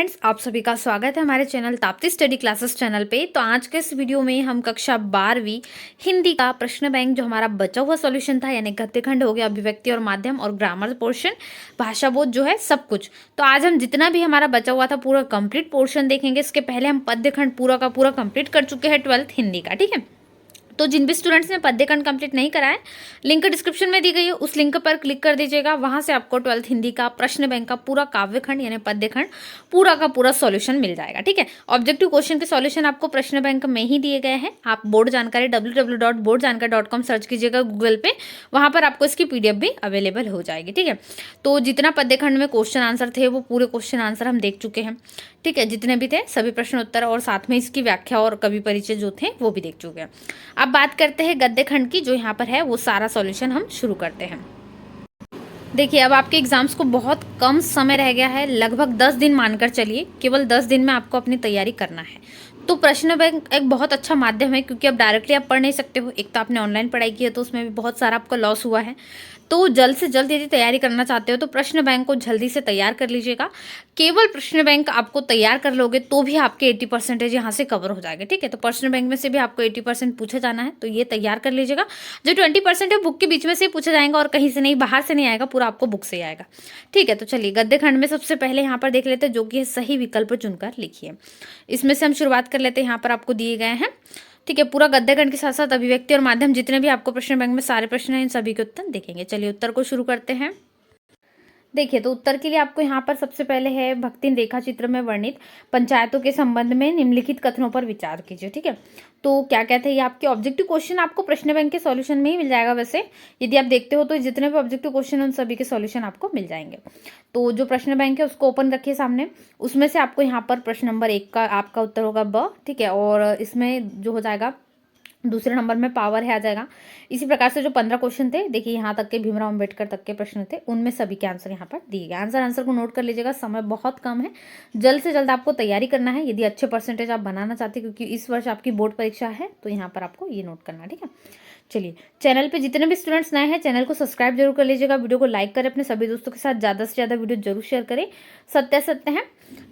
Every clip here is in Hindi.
फ्रेंड्स, आप सभी का स्वागत है हमारे channel Tapti study classes channel पे। तो आज के इस वीडियो में हम कक्षा 12वीं हिंदी का प्रश्न बैंक जो हमारा बचा हुआ सॉल्यूशन था, यानी गद्य खंड हो गया, अभिव्यक्ति और माध्यम और ग्रामर पोर्शन, भाषा बोध जो है सब कुछ। तो आज हम जितना भी हमारा बचा हुआ था पूरा कंप्लीट पोर्शन देखेंगे। इसके पहले हम पद्य खंड पूरा का पूरा कंप्लीट कर चुके हैं 12th हिंदी का, ठीक है। तो जिन भी स्टूडेंट्स ने पद्य खंड कंप्लीट नहीं करा है, लिंक डिस्क्रिप्शन में दी गई है, उस लिंक पर क्लिक कर दीजिएगा। वहां से आपको 12th हिंदी का प्रश्न बैंक का पूरा काव्य खंड यानी पद्य खंड पूरा का पूरा सॉल्यूशन मिल जाएगा, ठीक है। ऑब्जेक्टिव क्वेश्चन के सॉल्यूशन आपको प्रश्न बैंक में ही दिए गए हैं। आप बोर्ड जानकारी www.boardjankari.com सर्च कीजिएगा गूगल पे, वहां पर आपको इसकी पीडीएफ भी अवेलेबल हो जाएगी, ठीक है। तो जितना पद्य खंड में क्वेश्चन आंसर थे वो पूरे क्वेश्चन आंसर हम देख चुके हैं, ठीक है। जितने भी थे सभी प्रश्न उत्तर और साथ में इसकी व्याख्या और कवि परिचय जो थे वो भी देख चुके हैं। अब बात करते हैं गद्य खंड की, जो यहाँ पर है वो सारा सॉल्यूशन हम शुरू करते हैं। देखिए, अब आपके एग्जाम्स को बहुत कम समय रह गया है, लगभग 10 दिन मानकर चलिए। केवल 10 दिन में आपको अपनी तैयारी करना है। तो प्रश्न बैंक एक बहुत अच्छा माध्यम है, क्योंकि अब डायरेक्टली आप पढ़ नहीं सकते हो। एक तो आपने ऑनलाइन पढ़ाई की है तो उसमें भी बहुत सारा आपका लॉस हुआ है। तो जल्द से जल्द यदि तैयारी करना चाहते हो तो प्रश्न बैंक को जल्दी से तैयार कर लीजिएगा। केवल प्रश्न बैंक आपको तैयार कर लोगे तो भी आपके 80% यहाँ से कवर हो जाएगा, ठीक है। तो प्रश्न बैंक में से भी आपको 80% पूछे जाना है, तो ये तैयार कर लीजिएगा। जो 20% है बुक के बीच में से पूछे जाएंगे और कहीं से नहीं, बाहर से नहीं आएगा, पूरा आपको बुक से ही आएगा, ठीक है। तो चलिए गद्य खंड में सबसे पहले यहाँ पर देख लेते हैं, जो कि है सही विकल्प चुनकर लिखिए। इसमें से हम शुरुआत कर लेते हैं। यहाँ पर आपको दिए गए हैं, ठीक है। पूरा गद्य खंड के साथ साथ अभिव्यक्ति और माध्यम जितने भी आपको प्रश्न बैंक में सारे प्रश्न हैं, इन सभी के उत्तर देखेंगे। चलिए उत्तर को शुरू करते हैं। देखिए, तो उत्तर के लिए आपको यहाँ पर सबसे पहले है भक्तिन रेखा चित्र में वर्णित पंचायतों के संबंध में निम्नलिखित कथनों पर विचार कीजिए, ठीक है। तो क्या कहते हैं, ये आपके ऑब्जेक्टिव क्वेश्चन आपको प्रश्न बैंक के सॉल्यूशन में ही मिल जाएगा। वैसे यदि आप देखते हो तो जितने भी ऑब्जेक्टिव क्वेश्चन हैं उन सभी के सॉल्यूशन आपको मिल जाएंगे। तो जो प्रश्न बैंक है उसको ओपन रखिए सामने। उसमें से आपको यहाँ पर प्रश्न नंबर 1 का आपका उत्तर होगा ब, ठीक है। और इसमें जो हो जाएगा दूसरे नंबर में पावर है आ जाएगा। इसी प्रकार से जो 15 क्वेश्चन थे, देखिए यहाँ तक के भीमराव अंबेडकर तक के प्रश्न थे, उनमें सभी के आंसर यहाँ पर दिए गए। आंसर को नोट कर लीजिएगा, समय बहुत कम है, जल्द से जल्द आपको तैयारी करना है यदि अच्छे परसेंटेज आप बनाना चाहते हैं, क्योंकि इस वर्ष आपकी बोर्ड परीक्षा है। तो यहाँ पर आपको ये नोट करना है, ठीक है। चलिए, चैनल पे जितने भी स्टूडेंट्स नए हैं चैनल को सब्सक्राइब जरूर कर लीजिएगा, वीडियो को लाइक करें, अपने सभी दोस्तों के साथ ज़्यादा से ज़्यादा वीडियो जरूर शेयर करें। सत्य है,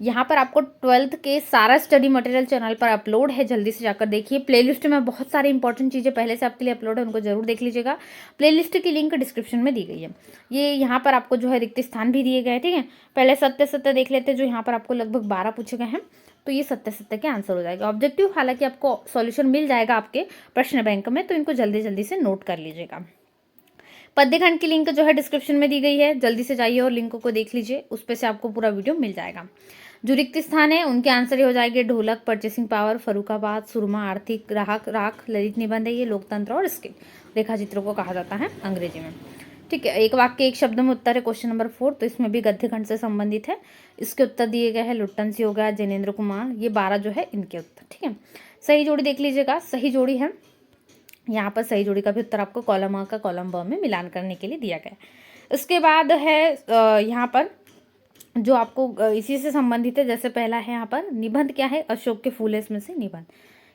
यहाँ पर आपको 12th के सारा स्टडी मटेरियल चैनल पर अपलोड है, जल्दी से जाकर देखिए। प्लेलिस्ट में बहुत सारी इंपॉर्टेंट चीज़ें पहले से आपके लिए अपलोड है, उनको जरूर देख लीजिएगा। प्लेलिस्ट की लिंक डिस्क्रिप्शन में दी गई है। ये यहाँ पर आपको जो है रिक्त स्थान भी दिए गए, ठीक है। पहले सत्य देख लेते हैं, जो यहाँ पर आपको लगभग 12 पूछे गए हैं। तो ये सत्य के आंसर हो जाएगा। ऑब्जेक्टिव हालांकि आपको सॉल्यूशन मिल जाएगा आपके प्रश्न बैंक में, तो इनको जल्दी जल्दी से नोट कर लीजिएगा। पद्य खंड की लिंक जो है डिस्क्रिप्शन में दी गई है, जल्दी से जाइए और लिंक को देख लीजिए, उस पर से आपको पूरा वीडियो मिल जाएगा। जो रिक्त स्थान है उनके आंसर ये हो जाएंगे ढोलक, परचेसिंग पावर, फर्रुखाबाद, सुरमा, आर्थिक, राख, ललित निबंध है, ये लोकतंत्र और इसके रेखा चित्रों को कहा जाता है अंग्रेजी में, ठीक है। एक वाक्य एक शब्द में उत्तर है क्वेश्चन नंबर 4, तो इसमें भी गद्य खंड से संबंधित है। इसके उत्तर दिए गए हैं लुट्टन सी हो गया, जैनेन्द्र कुमार, ये 12 जो है इनके उत्तर, ठीक है। सही जोड़ी देख लीजिएगा, सही जोड़ी है यहाँ पर। सही जोड़ी का भी उत्तर आपको कॉलम आ का कॉलम ब में मिलान करने के लिए दिया गया है। इसके बाद है यहाँ पर जो आपको इसी से संबंधित है। जैसे पहला है यहाँ पर निबंध क्या है, अशोक के फूल है, इसमें से निबंध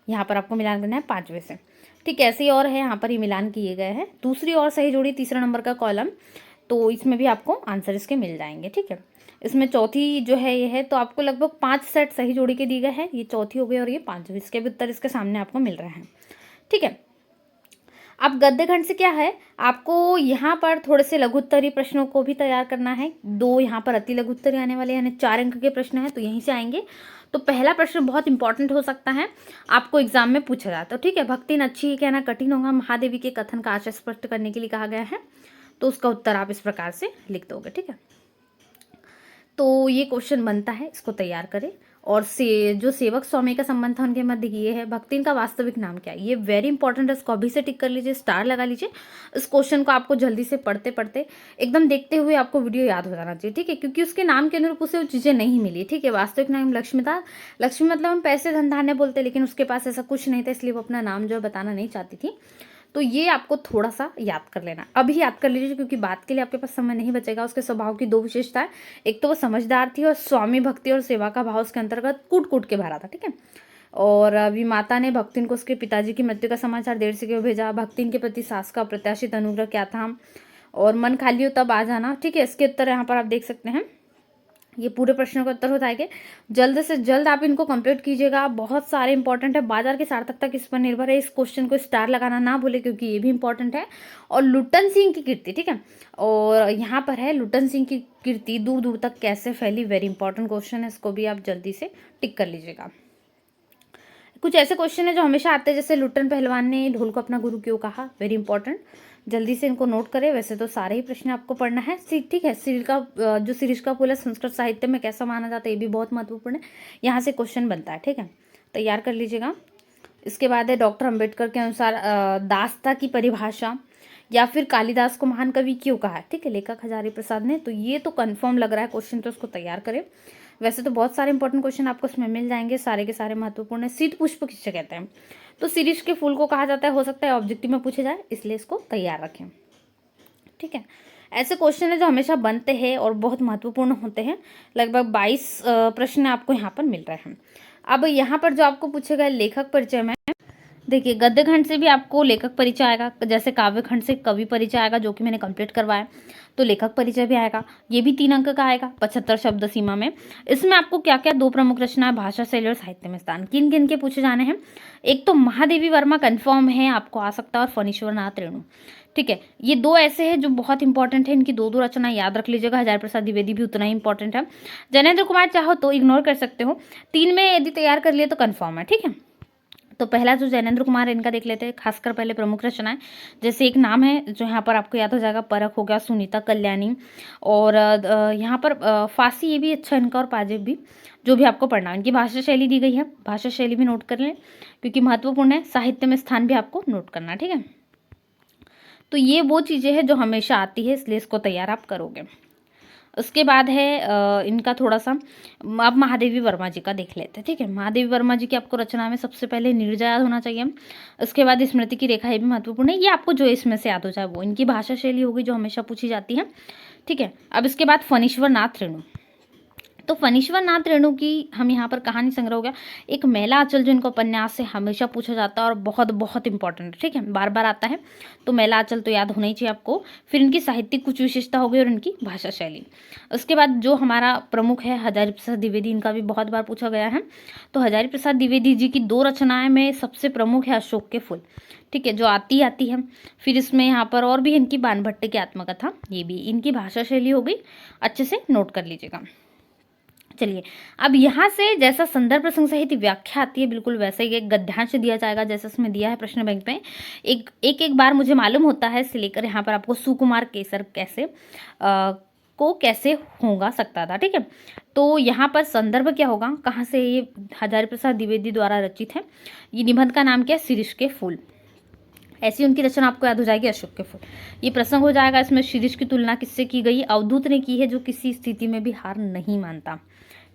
यहाँ पर आपको मिलान करना है 5वें से, ठीक है। ऐसे ही और है, यहाँ पर ही मिलान किए गए हैं। दूसरी और सही जोड़ी तीसरा नंबर का कॉलम, तो इसमें भी आपको आंसर इसके मिल जाएंगे, ठीक है। इसमें चौथी जो है ये है, तो आपको लगभग 5 सेट सही जोड़ी के दिए गए हैं। ये चौथी हो गई और ये 5वीं, इसके भी उत्तर इसके सामने आपको मिल रहे हैं, ठीक है। अब गद्य खंड से क्या है, आपको यहाँ पर थोड़े से लघुत्तरी प्रश्नों को भी तैयार करना है। 2 यहाँ पर अति लघुत्तरी आने वाले, यानी 4 अंक के प्रश्न हैं, तो यहीं से आएंगे। तो पहला प्रश्न बहुत इंपॉर्टेंट हो सकता है, आपको एग्जाम में पूछा जाता है, ठीक है। भक्ति अच्छी ही कहना कठिन होगा, महादेवी के कथन का आशय स्पष्ट करने के लिए कहा गया है। तो उसका उत्तर आप इस प्रकार से लिख दोगे, ठीक है। तो ये क्वेश्चन बनता है, इसको तैयार करें। और जो सेवक स्वामी का संबंध था उनके मध्य ये है, भक्तिन का वास्तविक नाम क्या है, ये वेरी इंपॉर्टेंट है, इसको अभी से टिक कर लीजिए, स्टार लगा लीजिए। इस क्वेश्चन को आपको जल्दी से पढ़ते पढ़ते एकदम देखते हुए आपको वीडियो याद हो जाना चाहिए, ठीक है, क्योंकि उसके नाम के अनुरूप उसे वो चीज़ें नहीं मिली, ठीक है। वास्तविक नाम लक्ष्मी था, लक्ष्मी मतलब हम पैसे धन धान्य बोलते, लेकिन उसके पास ऐसा कुछ नहीं था, इसलिए वो अपना नाम जो है बताना नहीं चाहती थी। तो ये आपको थोड़ा सा याद कर लेना, अभी याद कर लीजिए, क्योंकि बात के लिए आपके पास समय नहीं बचेगा। उसके स्वभाव की 2 विशेषताएं, एक तो वो समझदार थी और स्वामी भक्ति और सेवा का भाव उसके अंतर्गत कूट कूट के भरा था, ठीक है। और अभी माता ने भक्तिन को उसके पिताजी की मृत्यु का समाचार देर से क्यों भेजा, भक्तिन के प्रति सास का अप्रत्याशित अनुग्रह क्या था, और मन खाली हो तब आ जाना, ठीक है। इसके उत्तर यहाँ पर आप देख सकते हैं। ये पूरे प्रश्नों का उत्तर हो जाएंगे। जल्द से जल्द आप इनको कंप्लीट कीजिएगा, बहुत सारे इंपॉर्टेंट है। बाजार की सार्थकता किस पर निर्भर है, इस क्वेश्चन को स्टार लगाना ना भूले क्योंकि ये भी इंपॉर्टेंट है। और लुट्टन सिंह की कीर्ति, ठीक है, और यहाँ पर है लुट्टन सिंह की कीर्ति दूर दूर तक कैसे फैली, वेरी इंपॉर्टेंट क्वेश्चन है, इसको भी आप जल्दी से टिक कर लीजिएगा। कुछ ऐसे क्वेश्चन है जो हमेशा आते हैं, जैसे लुट्टन पहलवान ने ढोल को अपना गुरु क्यों कहा, वेरी इंपॉर्टेंट, जल्दी से इनको नोट करें। वैसे तो सारे ही प्रश्न आपको पढ़ना है, ठीक है। सिरिल का जो सिरीज का पुल है संस्कृत साहित्य में कैसा माना जाता है, ये भी बहुत महत्वपूर्ण है, यहाँ से क्वेश्चन बनता है, ठीक है, तैयार कर लीजिएगा। इसके बाद है डॉक्टर अम्बेडकर के अनुसार दास्ता की परिभाषा या फिर कालिदास को महान कवि क्यों कहा है, ठीक है, लेखक हजारी प्रसाद ने। तो ये तो कन्फर्म लग रहा है क्वेश्चन, तो उसको तैयार करें। वैसे तो बहुत सारे इंपॉर्टेंट क्वेश्चन आपको इसमें मिल जाएंगे, सारे के सारे महत्वपूर्ण है। शीत पुष्प किससे कहते हैं, तो शिरीष के फूल को कहा जाता है, हो सकता है ऑब्जेक्टिव में पूछे जाए, इसलिए इसको तैयार रखें, ठीक है। ऐसे क्वेश्चन है जो हमेशा बनते हैं और बहुत महत्वपूर्ण होते हैं। लगभग 22 प्रश्न आपको यहाँ पर मिल रहे हैं। अब यहाँ पर जो आपको पूछे गए लेखक परिचय में, देखिए गद्य खंड से भी आपको लेखक परिचय आएगा, जैसे काव्य खंड से कवि परिचय आएगा जो कि मैंने कंप्लीट करवाया, तो लेखक परिचय भी आएगा, ये भी 3 अंक का आएगा 75 शब्द सीमा में। इसमें आपको क्या क्या 2 प्रमुख रचनाएं, भाषा शैली और साहित्य में स्थान, किन किन के पूछे जाने हैं। एक तो महादेवी वर्मा कन्फर्म है, आपको आ सकता है, और फणीश्वर नाथ रेणु, ठीक है। ये 2 ऐसे हैं जो बहुत इंपॉर्टेंट है, इनकी 2 रचना याद रख लीजिएगा। हजारी प्रसाद द्विवेदी भी उतना ही इंपॉर्टेंट है। जैनेंद्र कुमार चाहो तो इग्नोर कर सकते हो, 3 में यदि तैयार कर लिए तो कन्फर्म है, ठीक है। तो पहला जो जैनेंद्र कुमार, इनका देख लेते हैं, खासकर पहले प्रमुख रचनाएं, जैसे एक नाम है जो यहाँ पर आपको याद हो जाएगा, परख हो गया, सुनीता कल्याणी, और यहाँ पर फांसी, ये भी अच्छा इनका, और पाजेब भी, जो भी आपको पढ़ना है। इनकी भाषा शैली दी गई है, भाषा शैली भी नोट कर लें क्योंकि महत्वपूर्ण है। साहित्य में स्थान भी आपको नोट करना, ठीक है। तो ये वो चीज़ें हैं जो हमेशा आती है, इसलिए इसको तैयार आप करोगे। उसके बाद है इनका थोड़ा सा, अब महादेवी वर्मा जी का देख लेते हैं, ठीक है। महादेवी वर्मा जी की आपको रचना में सबसे पहले नीरजा याद होना चाहिए। उसके बाद स्मृति की रेखा, ये भी महत्वपूर्ण है, ये आपको जो इसमें से याद हो जाए वो। इनकी भाषा शैली होगी जो हमेशा पूछी जाती है, ठीक है। अब इसके बाद फणीश्वर नाथ रेणु, तो फणीश्वर नाथ रेणु की हम यहाँ पर कहानी संग्रह हो गया। एक मेला आंचल जो इनका उपन्यास से हमेशा पूछा जाता है और बहुत बहुत इंपॉर्टेंट है, ठीक है, बार बार आता है, तो मेला आंचल तो याद होना ही चाहिए आपको। फिर इनकी साहित्यिक कुछ विशेषता हो गई और इनकी भाषा शैली। उसके बाद जो हमारा प्रमुख है हजारी प्रसाद द्विवेदी, इनका भी बहुत बार पूछा गया है। तो हजारी प्रसाद द्विवेदी जी की 2 रचनाएं में सबसे प्रमुख है अशोक के फूल, ठीक है, जो आती है। फिर इसमें यहाँ पर और भी इनकी बाणभट्ट की आत्मकथा, ये भी इनकी भाषा शैली हो गई, अच्छे से नोट कर लीजिएगा। चलिए, अब यहाँ से जैसा संदर्भ प्रसंग सहित व्याख्या आती है, बिल्कुल वैसे ही एक गद्यांश दिया जाएगा जैसे उसमें दिया है प्रश्न बैंक में। एक बार मुझे मालूम होता है, इससे लेकर यहाँ पर आपको सुकुमार केसर कैसे होगा सकता था, ठीक है। तो यहाँ पर संदर्भ क्या होगा, कहाँ से, ये हजारी प्रसाद द्विवेदी द्वारा रचित है। ये निबंध का नाम क्या है, शिरीष के फूल। ऐसी उनकी रचना आपको याद हो जाएगी, अशोक के फूल। ये प्रसंग हो जाएगा, इसमें शिरीष की तुलना किससे की गई, अवधूत ने की है, जो किसी स्थिति में भी हार नहीं मानता,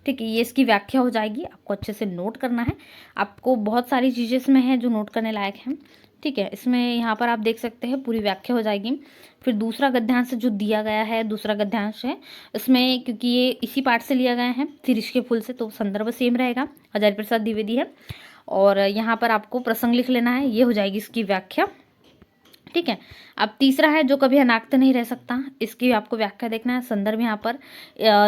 ठीक है। ये इसकी व्याख्या हो जाएगी, आपको अच्छे से नोट करना है। आपको बहुत सारी चीज़ें इसमें हैं जो नोट करने लायक हैं, ठीक है। इसमें यहाँ पर आप देख सकते हैं पूरी व्याख्या हो जाएगी। फिर दूसरा गद्यांश जो दिया गया है, दूसरा गद्यांश है इसमें, क्योंकि ये इसी पाठ से लिया गया है शिरीष के फूल से, तो संदर्भ सेम रहेगा, हजारी प्रसाद द्विवेदी है। और यहाँ पर आपको प्रसंग लिख लेना है, ये हो जाएगी इसकी व्याख्या, ठीक है। अब तीसरा है जो कभी अनाक्त नहीं रह सकता, इसकी आपको व्याख्या देखना है। संदर्भ यहाँ पर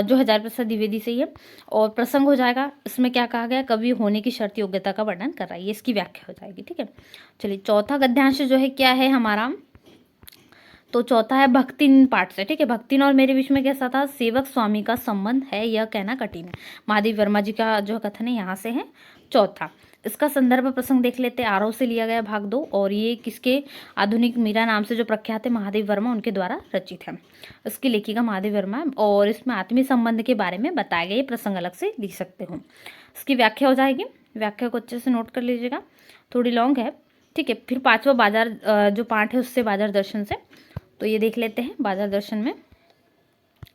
जो हजारी प्रसाद द्विवेदी से ही है, और प्रसंग हो जाएगा, इसमें क्या कहा गया, कवि होने की शर्त योग्यता का वर्णन कर रहा है, ये इसकी व्याख्या हो जाएगी, ठीक है। चलिए, चौथा गद्यांश जो है क्या है हमारा, तो चौथा है भक्तिन पाठ से, ठीक है। भक्तिन और मेरे बीच में कैसा था, सेवक स्वामी का संबंध है, यह कहना कठिन है। महादेवी वर्मा जी का जो कथन है यहाँ से है चौथा। इसका संदर्भ प्रसंग देख लेते हैं, आरोह से लिया गया भाग 2, और ये किसके, आधुनिक मीरा नाम से जो प्रख्यात है महादेवी वर्मा, उनके द्वारा रचित है। इसकी लेखिका महादेवी वर्मा, और इसमें आत्मीय संबंध के बारे में बताए गए प्रसंग अलग से लिख सकते हो। इसकी व्याख्या हो जाएगी, व्याख्या को अच्छे से नोट कर लीजिएगा, थोड़ी लॉन्ग है, ठीक है। फिर 5वां बाजार जो पाठ है उससे, बाजार दर्शन से, तो ये देख लेते हैं। बाजार दर्शन में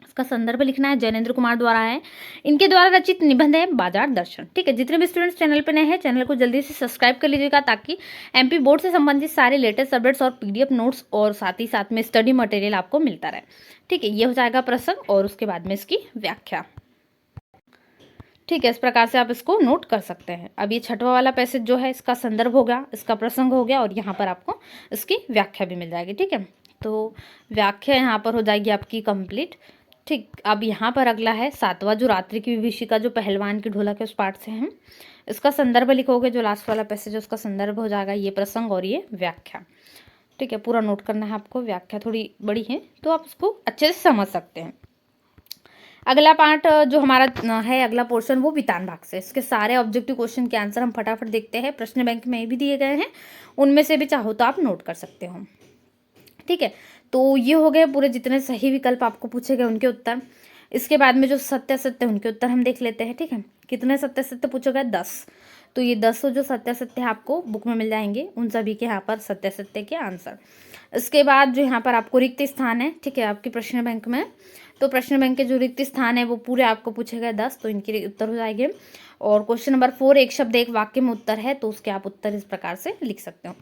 इसका संदर्भ लिखना है, जैनेंद्र कुमार द्वारा है, इनके द्वारा रचित निबंध है बाजार दर्शन, ठीक है। जितने भी स्टूडेंट्स चैनल पर नए हैं, चैनल को जल्दी से सब्सक्राइब कर लीजिएगा, ताकि एमपी बोर्ड से संबंधित सारे लेटेस्ट अपडेट्स और पीडीएफ नोट्स और साथ ही साथ में स्टडी मटेरियल आपको मिलता रहे, ठीक है। ये हो जाएगा प्रसंग, और उसके बाद में इसकी व्याख्या, ठीक है। इस प्रकार से आप इसको नोट कर सकते हैं। अब ये 6वां वाला पैसेज जो है, इसका संदर्भ हो गया, इसका प्रसंग हो गया, और यहाँ पर आपको इसकी व्याख्या भी मिल जाएगी, ठीक है। तो व्याख्या यहाँ पर हो जाएगी आपकी कंप्लीट, ठीक, अब यहाँ पर अगला है 7वां जो रात्रि की विभीषिका जो पहलवान की ढोलक है उस पाठ से हम इसका संदर्भ लिखोगे। जो लास्ट वाला पैसेज है उसका संदर्भ हो जाएगा ये प्रसंग और ये व्याख्या। ठीक है, पूरा नोट करना है आपको, व्याख्या थोड़ी बड़ी है तो आप उसको अच्छे से समझ सकते हैं। अगला पार्ट जो हमारा है, अगला पोर्शन वो वितान भाग से, इसके सारे ऑब्जेक्टिव क्वेश्चन के आंसर हम फटाफट देखते हैं। प्रश्न बैंक में भी दिए गए हैं, उनमें से भी चाहो तो आप नोट कर सकते हो। ठीक है, तो ये हो गए पूरे जितने सही विकल्प आपको पूछे गए उनके उत्तर। इसके बाद में जो सत्य असत्य उनके उत्तर हम देख लेते हैं। ठीक है, कितने सत्य असत्य पूछे गए? 10। तो ये 10 जो सत्य असत्य आपको बुक में मिल जाएंगे, उन सभी के यहाँ पर सत्य असत्य के आंसर। इसके बाद जो यहाँ पर आपको रिक्त स्थान है, ठीक है, आपके प्रश्न बैंक में, तो प्रश्न बैंक के जो रिक्त स्थान है वो पूरे आपको पूछे गए 10, तो इनके उत्तर हो जाएंगे। और क्वेश्चन नंबर 4 एक शब्द एक वाक्य में उत्तर है, तो उसके आप उत्तर इस प्रकार से लिख सकते हो।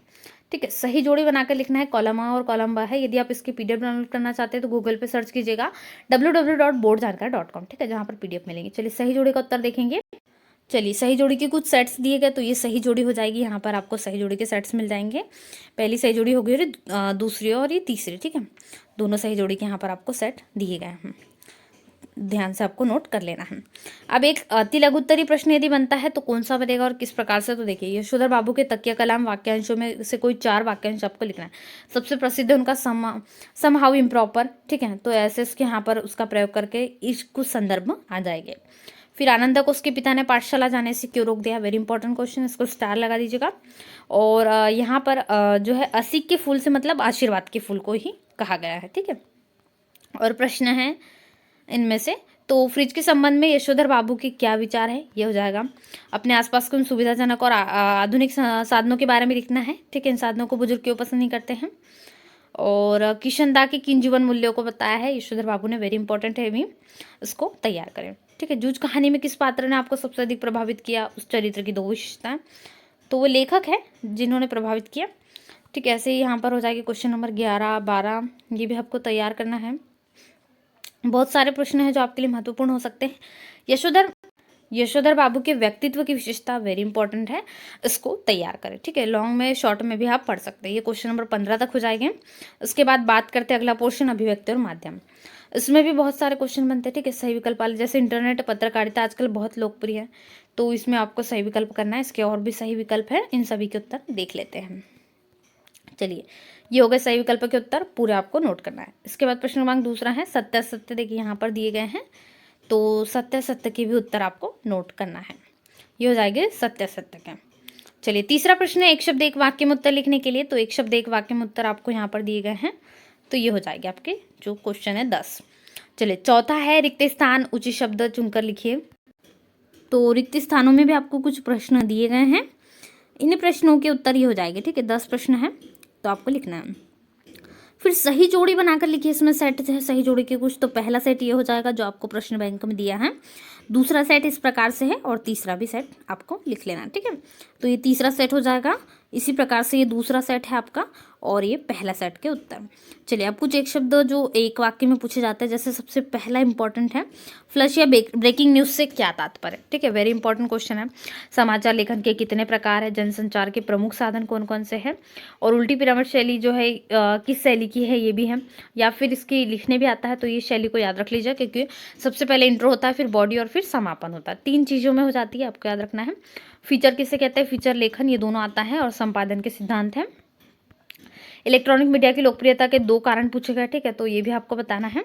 ठीक है, सही जोड़ी बनाकर लिखना है, कॉलम आ और कॉलम ब है। यदि आप इसकी पीडीएफ डाउनलोड करना चाहते हैं तो गूगल पे सर्च कीजिएगा www.boardjankar.com। ठीक है, जहाँ पर पीडीएफ मिलेंगी। चलिए सही जोड़ी का उत्तर देखेंगे। चलिए सही जोड़ी के कुछ सेट्स दिए गए, तो ये सही जोड़ी हो जाएगी। यहाँ पर आपको सही जोड़ी के सेट्स मिल जाएंगे। पहली सही जोड़ी होगी और दूसरी और ये तीसरी। ठीक है, दोनों सही जोड़ी के यहाँ पर आपको सेट दिए गए हैं, ध्यान से आपको नोट कर लेना है। अब एक अति लघु उत्तरीय प्रश्न यदि बनता है तो कौन सा बनेगा और किस प्रकार से, तो देखिए यशोधर बाबू के तकिया कलाम वाक्यांशों में से कोई 4 वाक्यांश आपको लिखना है। सबसे प्रसिद्ध है उनका समहाउ इम्प्रॉपर। ठीक है, तो ऐसे इसके यहाँ पर उसका प्रयोग करके इस कुछ संदर्भ आ जाएंगे। फिर आनंदा को उसके पिता ने पाठशाला जाने से क्यों रोक दिया? वेरी इंपॉर्टेंट क्वेश्चन, इसको स्टार लगा दीजिएगा। और यहाँ पर जो है असिक के फूल से मतलब आशीर्वाद के फूल को ही कहा गया है। ठीक है, और प्रश्न है इनमें से, तो फ्रिज के संबंध में यशोधर बाबू के क्या विचार है? ये हो जाएगा अपने आसपास के उन सुविधाजनक और आधुनिक साधनों के बारे में लिखना है। ठीक है, इन साधनों को बुजुर्ग क्यों पसंद नहीं करते हैं। और किशन दा के किन जीवन मूल्यों को बताया है यशोधर बाबू ने, वेरी इंपॉर्टेंट है भी, इसको तैयार करें। ठीक है, जूझ कहानी में किस पात्र ने आपको सबसे अधिक प्रभावित किया? उस चरित्र की 2 विशेषताएं, तो वो लेखक है जिन्होंने प्रभावित किया। ठीक है, ऐसे ही यहाँ पर हो जाएगी क्वेश्चन नंबर 11, 12, ये भी आपको तैयार करना है। बहुत सारे प्रश्न हैं जो आपके लिए महत्वपूर्ण हो सकते हैं। यशोधर बाबू के व्यक्तित्व की विशेषता वेरी इंपॉर्टेंट है, इसको तैयार करें। ठीक है, लॉन्ग में शॉर्ट में भी आप पढ़ सकते हैं। ये क्वेश्चन नंबर 15 तक हो जाएंगे। उसके बाद बात करते हैं अगला पोर्शन अभिव्यक्ति और माध्यम। इसमें भी बहुत सारे क्वेश्चन बनते हैं। ठीक है, सही विकल्प वाले, जैसे इंटरनेट पत्रकारिता आजकल बहुत लोकप्रिय है, तो इसमें आपको सही विकल्प करना है। इसके और भी सही विकल्प है, इन सभी के उत्तर देख लेते हैं। चलिए, ये हो गए सही विकल्प के उत्तर, पूरे आपको नोट करना है। इसके बाद प्रश्न क्रमांक दूसरा है सत्य असत्य। देखिए यहाँ पर दिए गए हैं, तो सत्य असत्य के भी उत्तर आपको नोट करना है। ये हो जाएंगे सत्य असत्य के। चलिए तीसरा प्रश्न है एक शब्द एक वाक्य में उत्तर लिखने के लिए, तो एक शब्द एक वाक्य में उत्तर आपको यहाँ पर दिए गए हैं, तो ये हो जाएगा आपके जो क्वेश्चन है 10। चलिए चौथा है रिक्त स्थान, उचित शब्द चुनकर लिखिए। तो रिक्त स्थानों में भी आपको कुछ प्रश्न दिए गए हैं, इन प्रश्नों के उत्तर ये हो जाएंगे। ठीक है, 10 प्रश्न है तो आपको लिखना है। फिर सही जोड़ी बनाकर लिखिए। इसमें सेट है सही जोड़ी के कुछ, तो पहला सेट ये हो जाएगा जो आपको प्रश्न बैंक में दिया है, दूसरा सेट इस प्रकार से है और तीसरा भी सेट आपको लिख लेना है। ठीक है, तो ये तीसरा सेट हो जाएगा, इसी प्रकार से ये दूसरा सेट है आपका और ये पहला सेट के उत्तर। चलिए अब कुछ एक शब्द जो एक वाक्य में पूछे जाते हैं, जैसे सबसे पहला इंपॉर्टेंट है फ्लश या ब्रेकिंग न्यूज़ से क्या तात्पर्य। ठीक है, वेरी इंपॉर्टेंट क्वेश्चन है। समाचार लेखन के कितने प्रकार है, जनसंचार के प्रमुख साधन कौन कौन से हैं, और उल्टी पिरामिड शैली जो है किस शैली की है ये भी है, या फिर इसकी लिखने भी आता है, तो ये शैली को याद रख लीजिए, क्योंकि सबसे पहले इंट्रो होता है, फिर बॉडी और फिर समापन होता है, 3 चीज़ों में हो जाती है, आपको याद रखना है। फीचर किसे कहते हैं, फीचर लेखन, ये दोनों आता है, और संपादन के सिद्धांत हैं। इलेक्ट्रॉनिक मीडिया की लोकप्रियता के 2 कारण पूछे गए। ठीक है, तो ये भी आपको बताना है।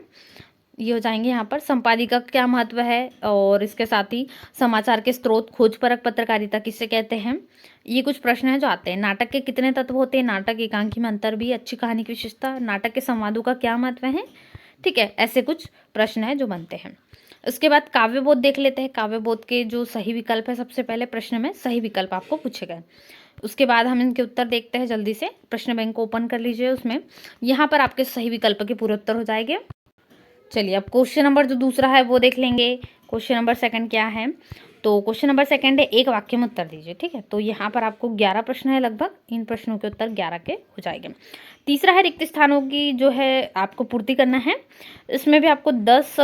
ये हो जाएंगे यहाँ पर संपादिका का क्या महत्व है, और इसके साथ ही समाचार के स्रोत, खोजपरक पत्रकारिता किसे कहते हैं, ये कुछ प्रश्न हैं जो आते हैं। नाटक के कितने तत्व होते हैं, नाटक एकांकी में अंतर भी, अच्छी कहानी की विशेषता, नाटक के संवादों का क्या महत्व है। ठीक है, ऐसे कुछ प्रश्न हैं जो बनते हैं। उसके बाद काव्यबोध देख लेते हैं। काव्यबोध के जो सही विकल्प है, सबसे पहले प्रश्न में सही विकल्प आपको पूछे गए, उसके बाद हम इनके उत्तर देखते हैं जल्दी से। प्रश्न बैंक को ओपन कर लीजिए, उसमें यहाँ पर आपके सही विकल्प के पूरे उत्तर हो जाएंगे। चलिए अब क्वेश्चन नंबर जो दूसरा है वो देख लेंगे। क्वेश्चन नंबर 2 क्या है, तो क्वेश्चन नंबर 2 है एक वाक्य में उत्तर दीजिए। ठीक है, तो यहाँ पर आपको 11 प्रश्न है लगभग, इन प्रश्नों के उत्तर 11 के हो जाएंगे। तीसरा है रिक्त स्थानों की जो है आपको पूर्ति करना है, इसमें भी आपको 10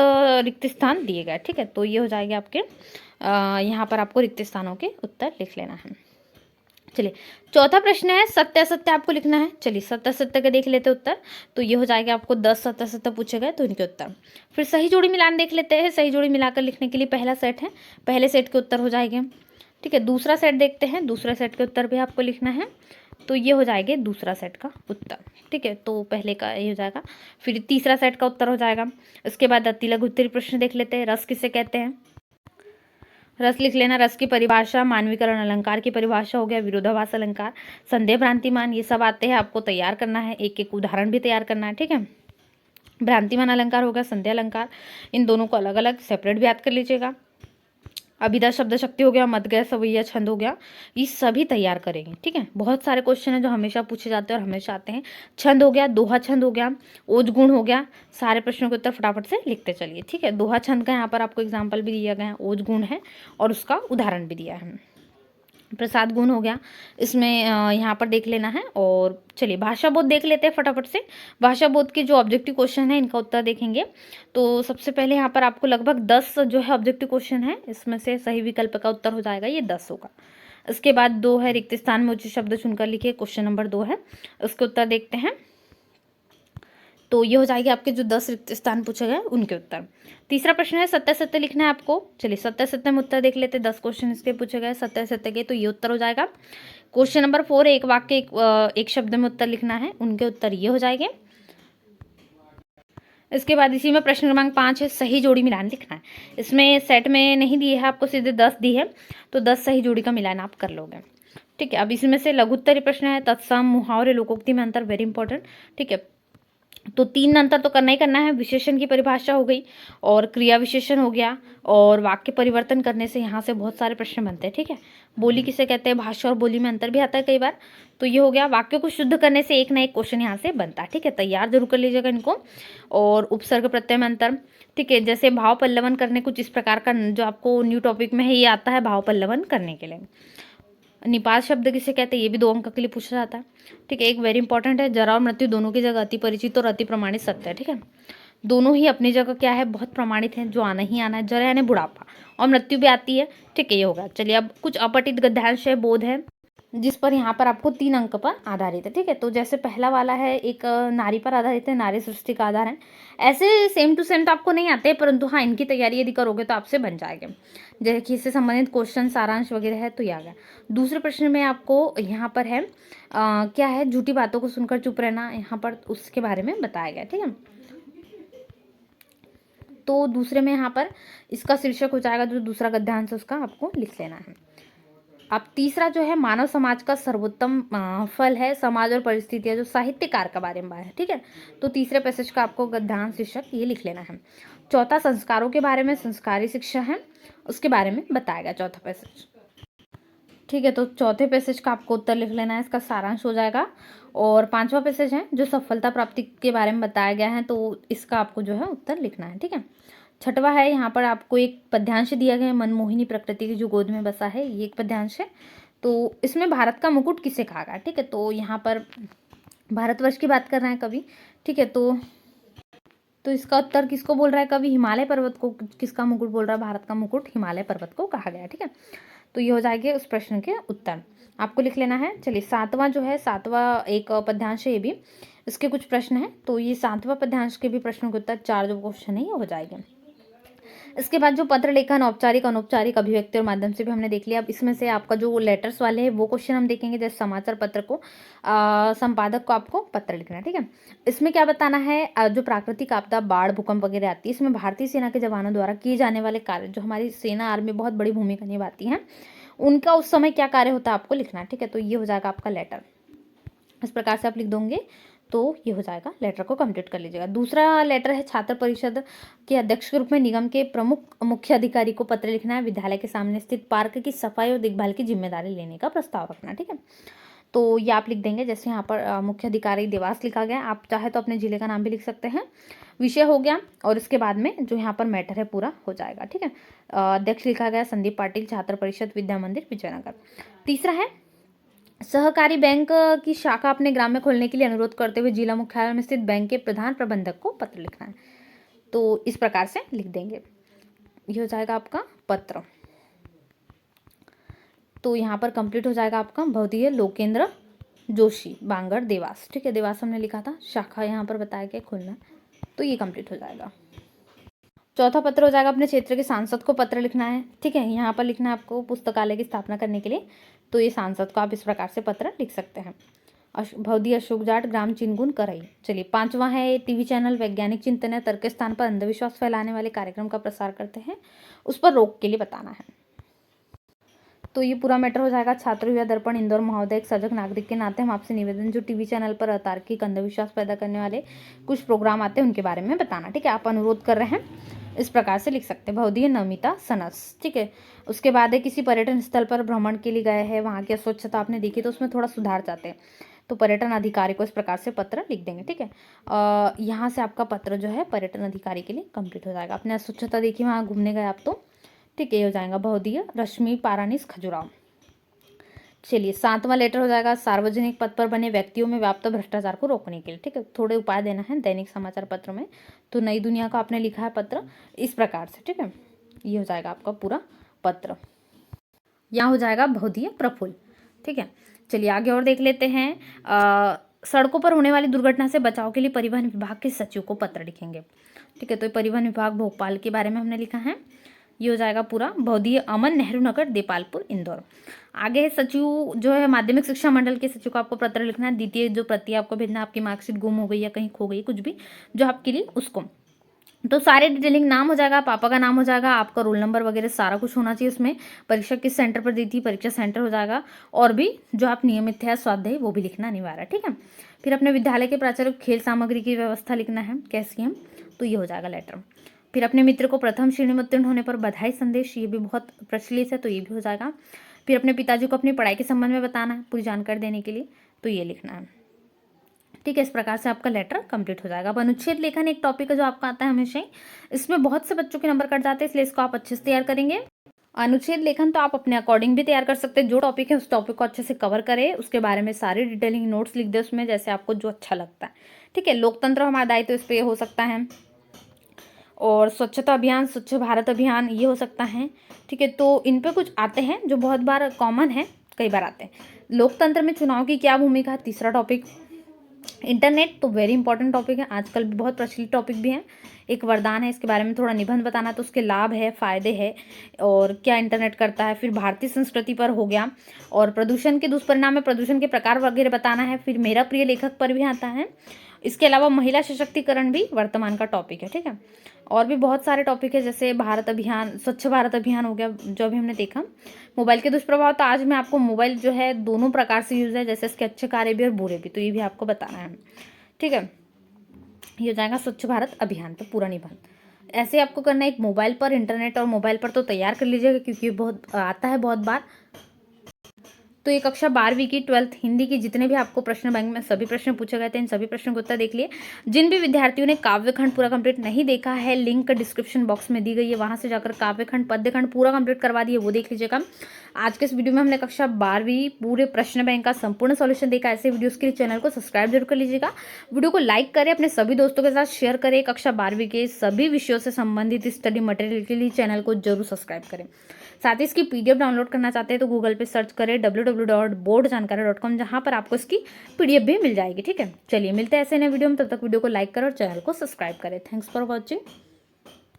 रिक्त स्थान दिए गए। ठीक है, तो ये हो जाएंगे आपके यहाँ पर आपको रिक्त स्थानों के उत्तर लिख लेना है। चलिए, चौथा प्रश्न है सत्य असत्य आपको लिखना है। चलिए सत्य असत्य का देख लेते हैं उत्तर। तो ये हो जाएगा आपको 10 सत्य असत्य पूछे गए तो इनके उत्तर। फिर सही जोड़ी मिलान देख लेते हैं। सही जोड़ी मिलाकर लिखने के लिए पहला सेट है, पहले सेट के उत्तर हो जाएंगे। ठीक है, दूसरा सेट देखते हैं। दूसरा सेट के उत्तर भी आपको लिखना है। तो ये हो जाएगा दूसरा सेट का उत्तर। ठीक है, तो पहले का ये हो जाएगा। फिर तीसरा सेट का उत्तर हो जाएगा। इसके बाद अति लघु उत्तरीय प्रश्न देख लेते हैं। रस किसे कहते हैं? रस लिख लेना। रस की परिभाषा, मानवीकरण अलंकार की परिभाषा हो गया, विरोधाभास अलंकार, संदेह भ्रांतिमान, ये सब आते हैं, आपको तैयार करना है। एक एक उदाहरण भी तैयार करना है। ठीक है, भ्रांतिमान अलंकार हो गया, संदेह अलंकार, इन दोनों को अलग अलग सेपरेट भी याद कर लीजिएगा। अभिधा शब्द शक्ति हो गया, मदगय सवैया छंद हो गया, ये सभी तैयार करेंगे। ठीक है, बहुत सारे क्वेश्चन हैं जो हमेशा पूछे जाते हैं और हमेशा आते हैं। छंद हो गया, दोहा छंद हो गया, ओज गुण हो गया, सारे प्रश्नों के उत्तर फटाफट से लिखते चलिए। ठीक है, दोहा छंद का यहाँ पर आपको एग्जाम्पल भी दिया गया है, ओज गुण है और उसका उदाहरण भी दिया है। प्रसाद गुण हो गया, इसमें यहाँ पर देख लेना है। और चलिए भाषा बोध देख लेते हैं फटाफट से। भाषा बोध के जो ऑब्जेक्टिव क्वेश्चन है इनका उत्तर देखेंगे। तो सबसे पहले यहाँ पर आपको लगभग 10 जो है ऑब्जेक्टिव क्वेश्चन है, इसमें से सही विकल्प का उत्तर हो जाएगा ये 10 होगा। इसके बाद 2 है, रिक्त स्थान में उचित शब्द चुनकर लिखिए, क्वेश्चन नंबर 2 है, उसके उत्तर देखते हैं। तो ये हो जाएगी आपके जो 10 रिक्त स्थान पूछे गए उनके उत्तर। तीसरा प्रश्न है सत्य सत्य लिखना है आपको। चलिए सत्य सत्य में उत्तर देख लेते हैं। 10 क्वेश्चन इसके पूछे गए सत्य सत्य के, तो ये उत्तर हो जाएगा। क्वेश्चन नंबर 4 है, एक वाक्य एक शब्द में उत्तर लिखना है, उनके उत्तर ये हो जाएंगे। इसके बाद इसी में प्रश्न क्रमांक 5 है, सही जोड़ी मिलान लिखना है। इसमें सेट में नहीं दिए है आपको, सीधे 10 दी है, तो 10 सही जोड़ी का मिलान आप कर लोगे। ठीक है, अब इसमें से लघु उत्तरीय प्रश्न है, तत्सम, मुहावरे, लोकोक्ति में अंतर, वेरी इंपॉर्टेंट। ठीक है, तो 3 अंतर तो करना ही करना है। विशेषण की परिभाषा हो गई और क्रिया विशेषण हो गया और वाक्य परिवर्तन करने से यहाँ से बहुत सारे प्रश्न बनते हैं। ठीक है, बोली किसे कहते हैं, भाषा और बोली में अंतर भी आता है कई बार। तो ये हो गया, वाक्य को शुद्ध करने से एक ना एक क्वेश्चन यहाँ से बनता है। ठीक है, तैयार जरूर कर लीजिएगा इनको। और उपसर्ग प्रत्यय में अंतर, ठीक है, जैसे भाव पल्लवन करने कुछ इस प्रकार का जो आपको न्यू टॉपिक में है ये आता है, भाव पल्लवन करने के लिए। निपात शब्द किसे कहते हैं, ये भी 2 अंक के लिए पूछा जाता है। ठीक है, एक वेरी इंपॉर्टेंट है, जरा और मृत्यु दोनों की जगह अति परिचित और अति प्रमाणित सत्य है। ठीक है, दोनों ही अपनी जगह क्या है, बहुत प्रमाणित है, जो आना ही आना है। जरा यानी बुढ़ापा और मृत्यु भी आती है। ठीक है, ये होगा। चलिए अब कुछ अपठित गद्यांश है, बोध है, जिस पर यहाँ पर आपको 3 अंक पर आधारित है। ठीक है, तो जैसे पहला वाला है एक नारी पर आधारित है, नारी सृष्टि का आधार है। ऐसे सेम टू सेम तो आपको नहीं आते, परंतु हाँ इनकी तैयारी यदि करोगे तो आपसे बन जाएगा। जैसे कि इससे संबंधित क्वेश्चन सारांश वगैरह है तो ये आ गया। दूसरे प्रश्न में आपको यहाँ पर है क्या है, झूठी बातों को सुनकर चुप रहना, यहाँ पर उसके बारे में बताया गया। ठीक है, तो दूसरे में यहाँ पर इसका शीर्षक हो जाएगा, जो दूसरा गद्यांश उसका आपको लिख लेना है। अब तीसरा जो है, मानव समाज का सर्वोत्तम फल है समाज और परिस्थितियां, जो साहित्यकार के बारे में है। ठीक है, तो तीसरे पैसेज का आपको गद्यांश शीर्षक ये लिख लेना है। चौथा संस्कारों के बारे में, संस्कारी शिक्षा है उसके बारे में बताएगा चौथा पैसेज। ठीक है, तो चौथे पैसेज का आपको उत्तर लिख लेना है, इसका सारांश हो जाएगा। और 5वां पैसेज है जो सफलता प्राप्ति के बारे में बताया गया है, तो इसका आपको जो है उत्तर लिखना है। ठीक है, 6वां है, यहाँ पर आपको एक पद्यांश दिया गया है, मनमोहिनी प्रकृति की जो गोद में बसा है, ये एक पद्यांश है। तो इसमें भारत का मुकुट किसे कहा गया। ठीक है, तो यहाँ पर भारतवर्ष की बात कर रहे हैं कवि। ठीक है, तो इसका उत्तर किसको बोल रहा है कवि, हिमालय पर्वत को किसका मुकुट बोल रहा है, भारत का मुकुट हिमालय पर्वत को कहा गया है। ठीक है, तो ये हो जाएगा उस प्रश्न के उत्तर, आपको लिख लेना है। चलिए 7वां जो है, 7वां एक पद्यांश है, ये भी इसके कुछ प्रश्न हैं। तो ये 7वां पद्यांश के भी प्रश्नों के उत्तर 4 जो क्वेश्चन है ये हो जाएंगे। इसके बाद जो पत्र लेखन, औपचारिक अनौपचारिक अभिव्यक्ति और माध्यम से भी हमने देख लिया। अब इसमें से आपका जो लेटर्स वाले हैं वो क्वेश्चन हम देखेंगे। जैसे समाचार पत्र को संपादक को आपको पत्र लिखना है। ठीक है, इसमें क्या बताना है, जो प्राकृतिक आपदा, बाढ़, भूकंप वगैरह आती है, इसमें भारतीय सेना के जवानों द्वारा किए जाने वाले कार्य, जो हमारी सेना आर्मी बहुत बड़ी भूमिका निभाती है, उनका उस समय क्या कार्य होता है आपको लिखना है। ठीक है, तो ये हो जाएगा आपका लेटर। इस प्रकार से आप लिख दोगे तो ये हो जाएगा, लेटर को कंप्लीट कर लीजिएगा। दूसरा लेटर है, छात्र परिषद के अध्यक्ष के रूप में निगम के प्रमुख मुख्य अधिकारी को पत्र लिखना है, विद्यालय के सामने स्थित पार्क की सफाई और देखभाल की जिम्मेदारी लेने का प्रस्ताव रखना। ठीक है, तो ये आप लिख देंगे। जैसे यहाँ पर मुख्य अधिकारी देवास लिखा गया, आप चाहे तो अपने जिले का नाम भी लिख सकते हैं। विषय हो गया और इसके बाद में जो यहाँ पर मैटर है पूरा हो जाएगा। ठीक है, अध्यक्ष लिखा गया संदीप पाटिल, छात्र परिषद, विद्या मंदिर, विजयनगर। तीसरा है, सहकारी बैंक की शाखा अपने ग्राम में खोलने के लिए अनुरोध करते हुए जिला मुख्यालय में स्थित बैंक के प्रधान प्रबंधक को पत्र लिखना है। तो इस प्रकार से लिख देंगे, ये हो जाएगा आपका पत्र। तो यहाँ पर कंप्लीट हो जाएगा आपका भवदीय लोकेंद्र जोशी बांगड़ देवास। ठीक है, देवास हमने लिखा था, शाखा यहाँ पर बताया गया खुलना, तो ये कंप्लीट हो जाएगा। चौथा पत्र हो जाएगा अपने क्षेत्र के सांसद को पत्र लिखना है। ठीक है, यहाँ पर लिखना है आपको पुस्तकालय की स्थापना करने के लिए, तो ये सांसद को आप इस प्रकार से पत्र लिख सकते हैं। भवदी अशोक जाट ग्राम चिनगुन करई। चलिए, पांचवा है टीवी चैनल वैज्ञानिक चिंतन है तर्क के स्थान पर अंधविश्वास फैलाने वाले कार्यक्रम का प्रसार करते हैं, उस पर रोक के लिए बताना है। तो ये पूरा मैटर हो जाएगा। छात्र युवा दर्पण इंदौर महोदय, एक सजग नागरिक के नाते हम आपसे निवेदन, जो टीवी चैनल पर अतार्किक अंधविश्वास पैदा करने वाले कुछ प्रोग्राम आते हैं उनके बारे में बताना। ठीक है, आप अनुरोध कर रहे हैं, इस प्रकार से लिख सकते हैं। भवदीय नमिता सनस। ठीक है, उसके बाद है किसी पर्यटन स्थल पर भ्रमण के लिए गए हैं, वहाँ की अस्वच्छता आपने देखी तो उसमें थोड़ा सुधार चाहते हैं, तो पर्यटन अधिकारी को इस प्रकार से पत्र लिख देंगे। ठीक है, यहाँ से आपका पत्र जो है पर्यटन अधिकारी के लिए कंप्लीट हो जाएगा। आपने अस्वच्छता देखी, वहाँ घूमने गए आप तो, ठीक है, ये हो जाएगा भवदीय रश्मि पारानिस खजुराहो। चलिए, सातवां लेटर हो जाएगा सार्वजनिक पद पर बने व्यक्तियों में व्याप्त भ्रष्टाचार को रोकने के लिए। ठीक है, थोड़े उपाय देना है दैनिक समाचार पत्र में, तो नई दुनिया का आपने लिखा है पत्र इस प्रकार से। ठीक है, ये हो जाएगा आपका पूरा पत्र। यहाँ हो जाएगा भवदीय प्रफुल्ल। ठीक है, चलिए आगे और देख लेते हैं। सड़कों पर होने वाली दुर्घटना से बचाव के लिए परिवहन विभाग के सचिव को पत्र लिखेंगे। ठीक है, तो परिवहन विभाग भोपाल के बारे में हमने लिखा है, ये हो जाएगा पूरा। भवदीय अमन नेहरू नगर देपालपुर इंदौर। आगे है सचिव जो है माध्यमिक शिक्षा मंडल के सचिव को आपको पत्र लिखना है। द्वितीय जो प्रति आपको भेजना, आपकी मार्कशीट गुम हो गई या कहीं खो गई, कुछ भी जो आपके लिए, उसको तो सारे डिटेलिंग, नाम हो जाएगा, पापा का नाम हो जाएगा, आपका रोल नंबर वगैरह सारा कुछ होना चाहिए उसमें, परीक्षा किस सेंटर पर दी थी, परीक्षा सेंटर हो जाएगा, और भी जो आप नियमित है स्वाध्याय वो भी लिखना अनिवार्य है। ठीक है, फिर अपने विद्यालय के प्राचार्य को खेल सामग्री की व्यवस्था लिखना है, कैसी हम, तो ये हो जाएगा लेटर। फिर अपने मित्र को प्रथम श्रेणी में उत्तीर्ण होने पर बधाई संदेश, ये भी बहुत प्रचलित है, तो ये भी हो जाएगा। फिर अपने पिताजी को अपनी पढ़ाई के संबंध में बताना है, पूरी जानकारी देने के लिए, तो ये लिखना है। ठीक है, इस प्रकार से आपका लेटर कंप्लीट हो जाएगा। अब अनुच्छेद लेखन एक टॉपिक है जो आपका आता है हमेशा ही, इसमें बहुत से बच्चों के नंबर कट जाते हैं, इसलिए इसको आप अच्छे से तैयार करेंगे। अनुच्छेद लेखन तो आप अपने अकॉर्डिंग भी तैयार कर सकते हैं, जो टॉपिक है उस टॉपिक को अच्छे से कवर करें, उसके बारे में सारी डिटेलिंग नोट्स लिख दे उसमें, जैसे आपको जो अच्छा लगता है। ठीक है, लोकतंत्र हमारा दायित्व, इस पर हो सकता है, और स्वच्छता अभियान, स्वच्छ भारत अभियान, ये हो सकता है। ठीक है, तो इन पे कुछ आते हैं जो बहुत बार कॉमन है, कई बार आते हैं। लोकतंत्र में चुनाव की क्या भूमिका है, तीसरा टॉपिक। इंटरनेट तो वेरी इंपॉर्टेंट टॉपिक है, आजकल बहुत प्रचलित टॉपिक भी है, एक वरदान है, इसके बारे में थोड़ा निबंध बताना, तो उसके लाभ है, फायदे हैं, और क्या इंटरनेट करता है। फिर भारतीय संस्कृति पर हो गया, और प्रदूषण के दुष्परिणाम में प्रदूषण के प्रकार वगैरह बताना है। फिर मेरा प्रिय लेखक पर भी आता है। इसके अलावा महिला सशक्तिकरण भी वर्तमान का टॉपिक है। ठीक है, और भी बहुत सारे टॉपिक है, जैसे भारत अभियान, स्वच्छ भारत अभियान हो गया जो अभी हमने देखा। मोबाइल के दुष्प्रभाव, तो आज मैं आपको मोबाइल जो है दोनों प्रकार से यूज़ है, जैसे इसके अच्छे कार्य भी और बुरे भी, तो ये भी आपको बताना है। ठीक है, ये हो जाएगा स्वच्छ भारत अभियान पर पूरा निबंध। ऐसे आपको करना है, एक मोबाइल पर, इंटरनेट और मोबाइल पर तो तैयार कर लीजिएगा, क्योंकि बहुत आता है बहुत बार। तो ये कक्षा 12वीं की 12th हिंदी की जितने भी आपको प्रश्न बैंक में सभी प्रश्न पूछे गए थे, इन सभी प्रश्नों के उत्तर देख लिए। जिन भी विद्यार्थियों ने काव्यखंड पूरा कंप्लीट नहीं देखा है, लिंक डिस्क्रिप्शन बॉक्स में दी गई है, वहां से जाकर काव्यखंड पद्यखंड पूरा कंप्लीट करवा दिए, वो देख लीजिएगा। आज के इस वीडियो में हमने कक्षा 12वीं पूरे प्रश्न बैंक का संपूर्ण सॉल्यूशन देखा। ऐसे वीडियोस के लिए चैनल को सब्सक्राइब जरूर कर लीजिएगा, वीडियो को लाइक करें, अपने सभी दोस्तों के साथ शेयर करें। कक्षा 12वीं के सभी विषयों से संबंधित स्टडी मटेरियल के लिए चैनल को जरूर सब्सक्राइब करें। साथ ही इसकी पीडीएफ डाउनलोड करना चाहते हैं तो गूगल पे सर्च करें www.boardjankari.com, जहां पर आपको इसकी पीडीएफ भी मिल जाएगी। ठीक है, चलिए मिलते हैं ऐसे नए वीडियो में, तब तक वीडियो को लाइक करें और चैनल को सब्सक्राइब करें। Thanks for watching.